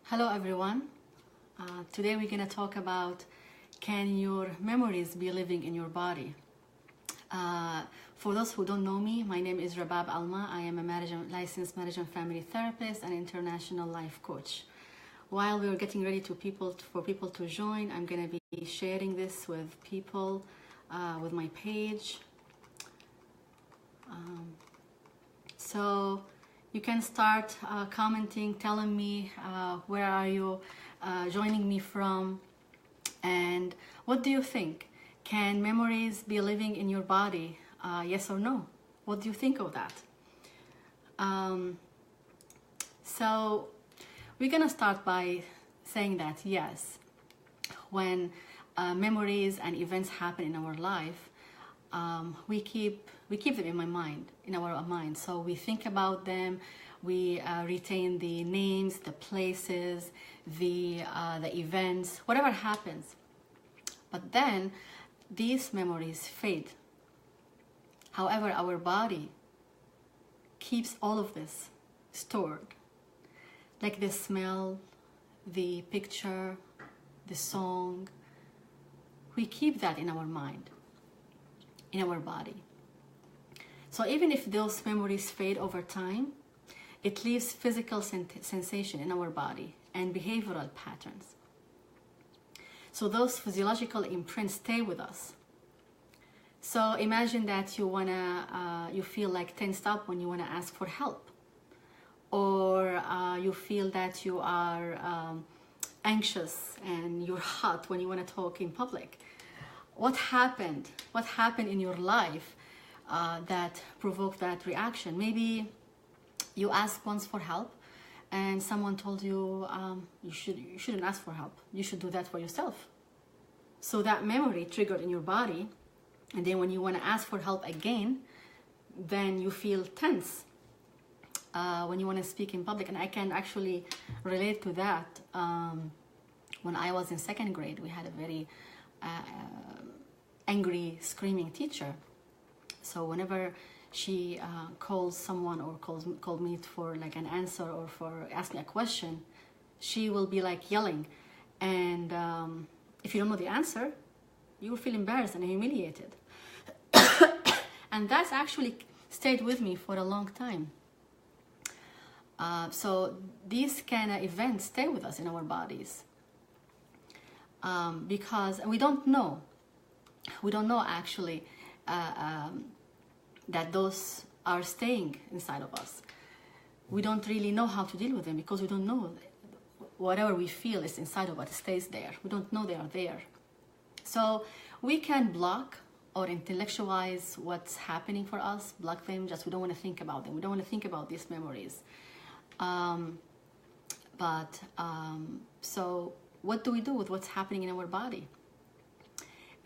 Hello everyone. Today we're going to talk about, can your memories be living in your body? For those who don't know me, my name is Rabab Alma. I am a licensed marriage and family therapist and international life coach. While we are getting ready for people to join, I'm going to be sharing this with people with my page. So you can start commenting, telling me where are you joining me from, and what do you think? Can memories be living in your body? Yes or no? What do you think of that? So we're gonna start by saying that yes, when memories and events happen in our life, we keep them in our mind. So we think about them, we retain the names, the places, the events, whatever happens. But then these memories fade. However, our body keeps all of this stored, like the smell, the picture, the song. We keep that in our mind, in our body. So even if those memories fade over time, it leaves physical sensation in our body and behavioral patterns. So those physiological imprints stay with us. So imagine that you feel like tensed up when you wanna ask for help, or you feel that you are anxious and you're hot when you wanna talk in public. What happened in your life that provoked that reaction? Maybe you asked once for help and someone told you you shouldn't ask for help, you should do that for yourself. So that memory triggered in your body, and then when you want to ask for help again, then you feel tense when you want to speak in public. And I can actually relate to that. When I was in second grade, we had a very angry, screaming teacher. So whenever she calls someone or called me for like an answer or for asking a question, she will be like yelling. And if you don't know the answer, you will feel embarrassed and humiliated. And that's actually stayed with me for a long time. So these kind of events stay with us in our bodies. Because we don't know actually that those are staying inside of us. We don't really know how to deal with them because we don't know whatever we feel is inside of us stays there. We don't know they are there. So we can block or intellectualize what's happening for us, block them, just we don't want to think about them. We don't want to think about these memories. So what do we do with what's happening in our body?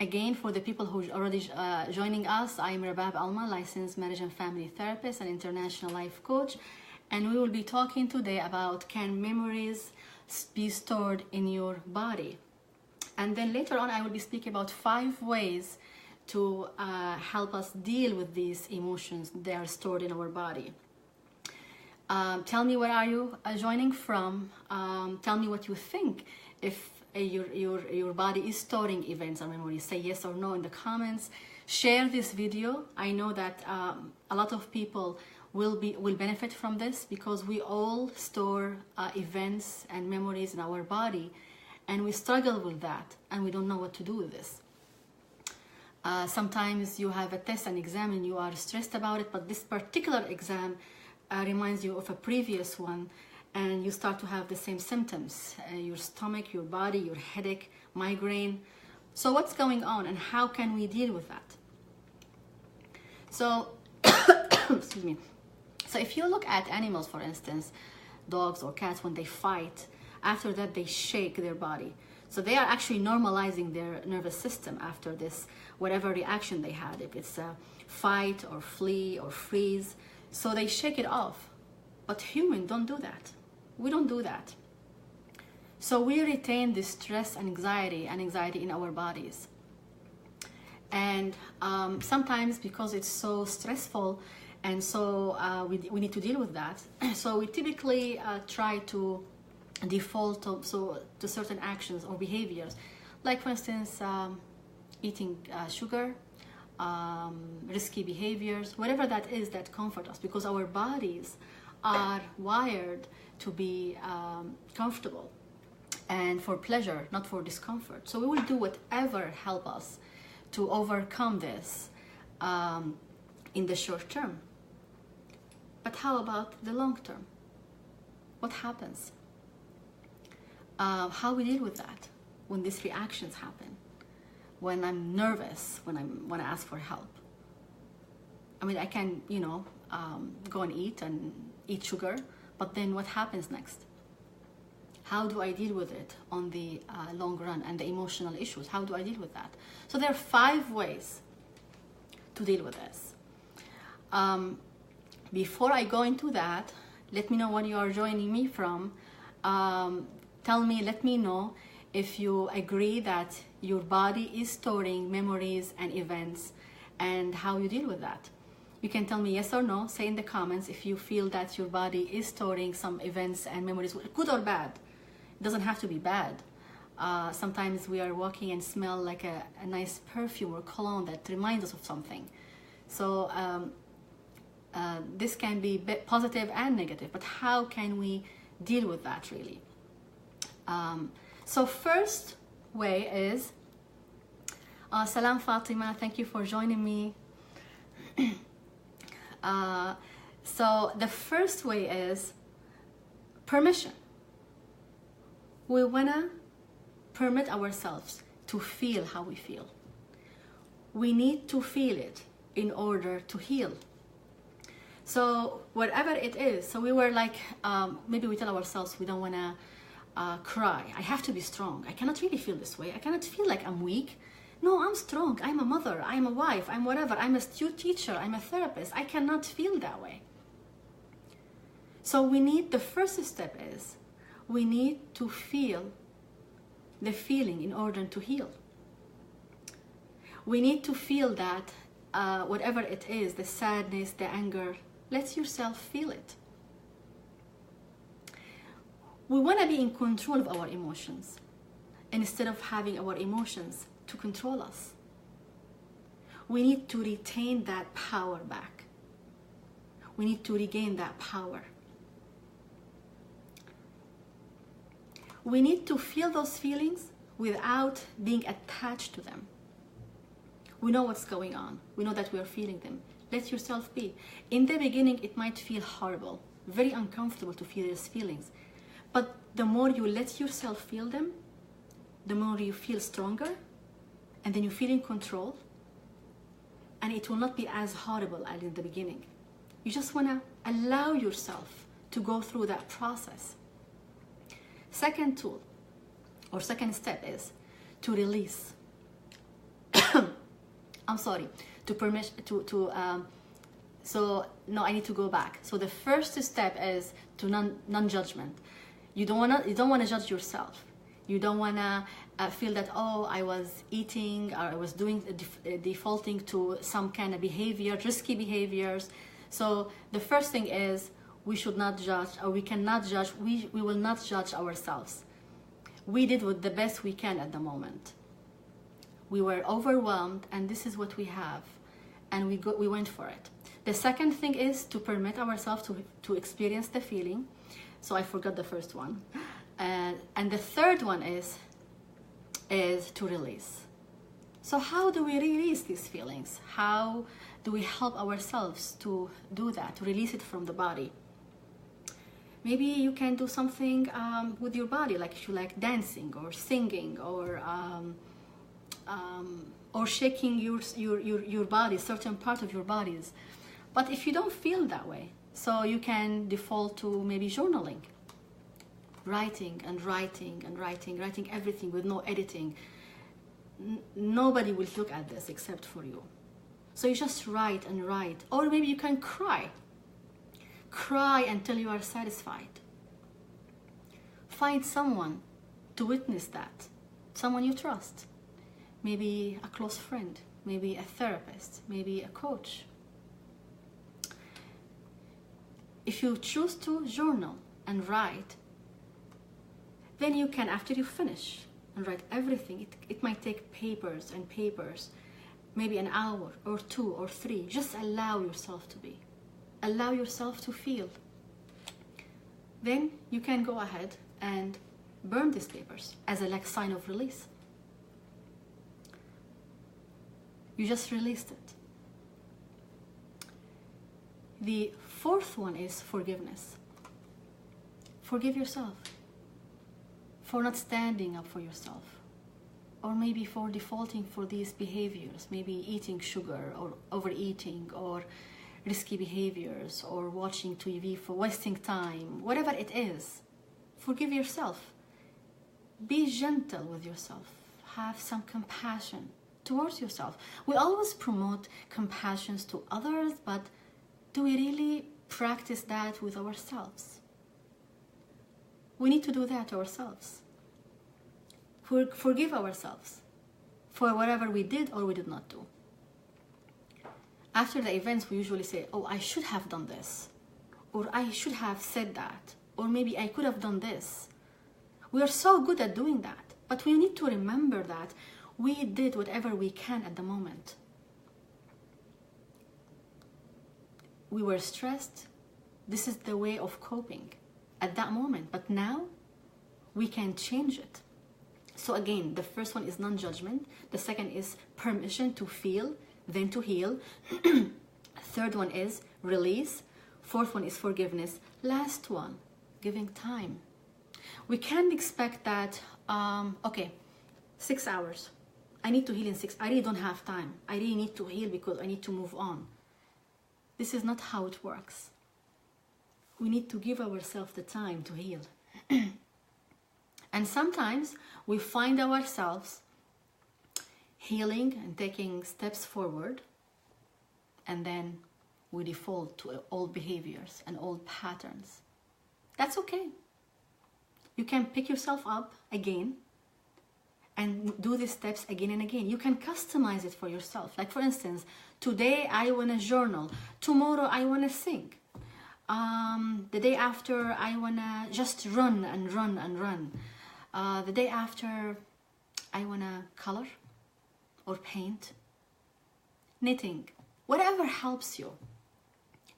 Again, for the people who are already joining us, I am Rabab Alma, licensed marriage and family therapist and international life coach. And we will be talking today about, can memories be stored in your body? And then later on, I will be speaking about 5 ways to help us deal with these emotions that are stored in our body. Tell me where are you joining from. Tell me what you think. If your body is storing events or memories, say yes or no in the comments. Share this video. I know that a lot of people will benefit from this, because we all store events and memories in our body, and we struggle with that, and we don't know what to do with this. Sometimes you have a test, an exam, and you are stressed about it, but this particular exam reminds you of a previous one, and you start to have the same symptoms, your stomach, your body, your headache, migraine. So what's going on, and how can we deal with that? So, excuse me. So if you look at animals, for instance, dogs or cats, when they fight, after that they shake their body. So they are actually normalizing their nervous system after this, whatever reaction they had, if it's a fight or flee or freeze. So they shake it off. But humans don't do that. We don't do that. So we retain this stress and anxiety in our bodies. And sometimes, because it's so stressful and so we need to deal with that, so we typically try to default to certain actions or behaviors, like for instance eating sugar, risky behaviors, whatever that is that comfort us, because our bodies are wired to be comfortable and for pleasure, not for discomfort. So we will do whatever help us to overcome this in the short term. But how about the long term? What happens? How we deal with that when these reactions happen, when I'm nervous, when I want to ask for help. I mean, I can, go and eat sugar, but then what happens next? How do I deal with it on the long run, and the emotional issues? How do I deal with that? So there are 5 ways to deal with this. Before I go into that, let me know where you are joining me from. Let me know if you agree that your body is storing memories and events, and how you deal with that. You can tell me yes or no. Say in the comments if you feel that your body is storing some events and memories, good or bad. It doesn't have to be bad. Sometimes we are walking and smell like a nice perfume or cologne that reminds us of something. So this can be positive and negative, but how can we deal with that really? So first way is, Salam Fatima, thank you for joining me. So the first way is permission. We wanna permit ourselves to feel how we feel. We need to feel it in order to heal. So whatever it is, so we were like, maybe we tell ourselves we don't wanna cry. I have to be strong. I cannot really feel this way. I cannot feel like I'm weak. No, I'm strong. I'm a mother. I'm a wife. I'm whatever. I'm a teacher. I'm a therapist. I cannot feel that way. So the first step is, we need to feel the feeling in order to heal. We need to feel that whatever it is, the sadness, the anger, let yourself feel it. We want to be in control of our emotions instead of having our emotions to control us. We need to retain that power back. We need to regain that power. We need to feel those feelings without being attached to them. We know what's going on. We know that we are feeling them. Let yourself be. In the beginning, it might feel horrible, very uncomfortable to feel these feelings. But the more you let yourself feel them, the more you feel stronger, and then you feel in control, and it will not be as horrible as in the beginning. You just want to allow yourself to go through that process. Second tool, or second step, is to release. I'm sorry, so no, I need to go back. So the first step is to non-judgment. You don't wanna judge yourself. You don't wanna feel that, oh, I was eating, or I was defaulting to some kind of behavior, risky behaviors. So the first thing is, we should not judge, or we cannot judge. We will not judge ourselves. We did the best we can at the moment. We were overwhelmed, and this is what we have, and we went for it. The second thing is to permit ourselves to experience the feeling. So I forgot the first one. And the third one is to release. So how do we release these feelings? How do we help ourselves to do that, to release it from the body? Maybe you can do something with your body, like if you like dancing or singing or shaking your body, certain part of your bodies. But if you don't feel that way, so you can default to maybe journaling, writing everything with no editing. Nobody will look at this except for you. So you just write and write. Or maybe you can cry until you are satisfied. Find someone to witness that, someone you trust. Maybe a close friend, maybe a therapist, maybe a coach. If you choose to journal and write, Then you can, after you finish and write everything, it might take papers and papers, maybe an hour or 2 or 3. Just allow yourself to be. Allow yourself to feel. Then you can go ahead and burn these papers as a sign of release. You just released it. The fourth one is forgiveness. Forgive yourself for not standing up for yourself, or maybe for defaulting for these behaviors, maybe eating sugar or overeating or risky behaviors or watching TV for wasting time, whatever it is. Forgive yourself. Be gentle with yourself. Have some compassion towards yourself. We always promote compassion to others, but do we really practice that with ourselves? We need to do that ourselves. Forgive ourselves for whatever we did or we did not do. After the events, we usually say, oh, I should have done this, or I should have said that, or maybe I could have done this. We are so good at doing that, but we need to remember that we did whatever we can at the moment. We were stressed. This is the way of coping at that moment, but now we can change it. So again, the first one is non-judgment. The second is permission to feel, then to heal. Third one is release. Fourth one is forgiveness. Last one, giving time. We can't expect that, okay, 6 hours. I need to heal in 6. I really don't have time. I really need to heal because I need to move on. This is not how it works. We need to give ourselves the time to heal. And sometimes we find ourselves healing and taking steps forward, and then we default to old behaviors and old patterns. That's okay. You can pick yourself up again and do these steps again and again. You can customize it for yourself. Like for instance, today I want to journal. Tomorrow I want to sing. The day after I want to just run and run and run. The day after I want to color or paint, knitting, whatever helps you.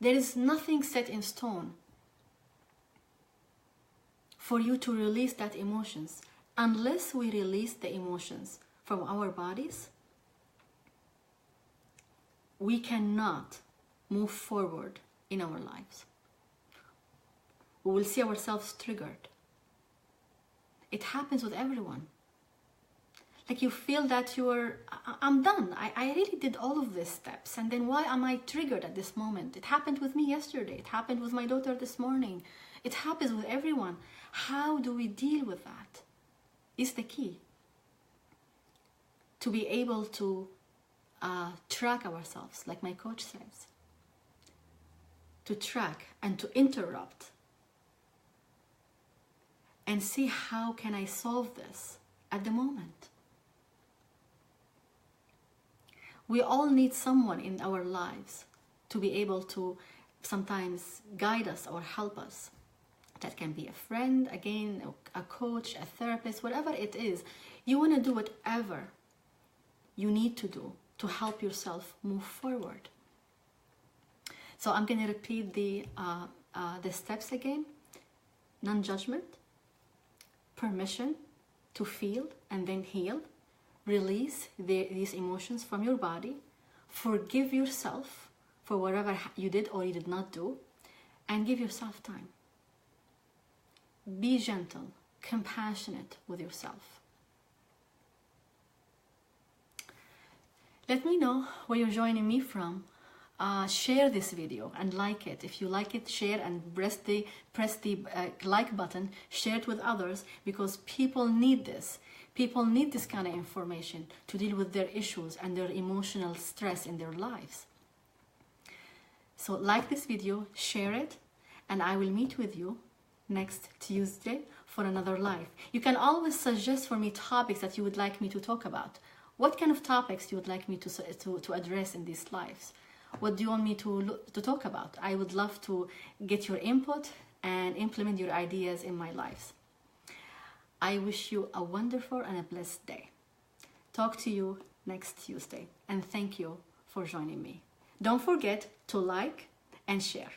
There is nothing set in stone for you to release that emotions. Unless we release the emotions from our bodies, we cannot move forward in our lives. We will see ourselves triggered. It happens with everyone. Like you feel that I'm done. I really did all of these steps. And then why am I triggered at this moment? It happened with me yesterday. It happened with my daughter this morning. It happens with everyone. How do we deal with that? Is the key. To be able to track ourselves, like my coach says. To track and to interrupt. And see how can I solve this at the moment. We all need someone in our lives to be able to sometimes guide us or help us. That can be a friend, again, a coach, a therapist, whatever it is. You want to do whatever you need to do to help yourself move forward. So I'm going to repeat the steps again. Non-judgment, permission to feel and then heal. Release these emotions from your body. Forgive yourself for whatever you did or you did not do. And give yourself time. Be gentle, compassionate with yourself. Let me know where you're joining me from. Share this video and like it. If you like it, share and press the like button. Share it with others because people need this. People need this kind of information to deal with their issues and their emotional stress in their lives. So like this video, share it, and I will meet with you next Tuesday for another live. You can always suggest for me topics that you would like me to talk about. What kind of topics you would like me to address in these lives? What do you want me to talk about? I would love to get your input and implement your ideas in my lives. I wish you a wonderful and a blessed day. Talk to you next Tuesday, and thank you for joining me. Don't forget to like and share.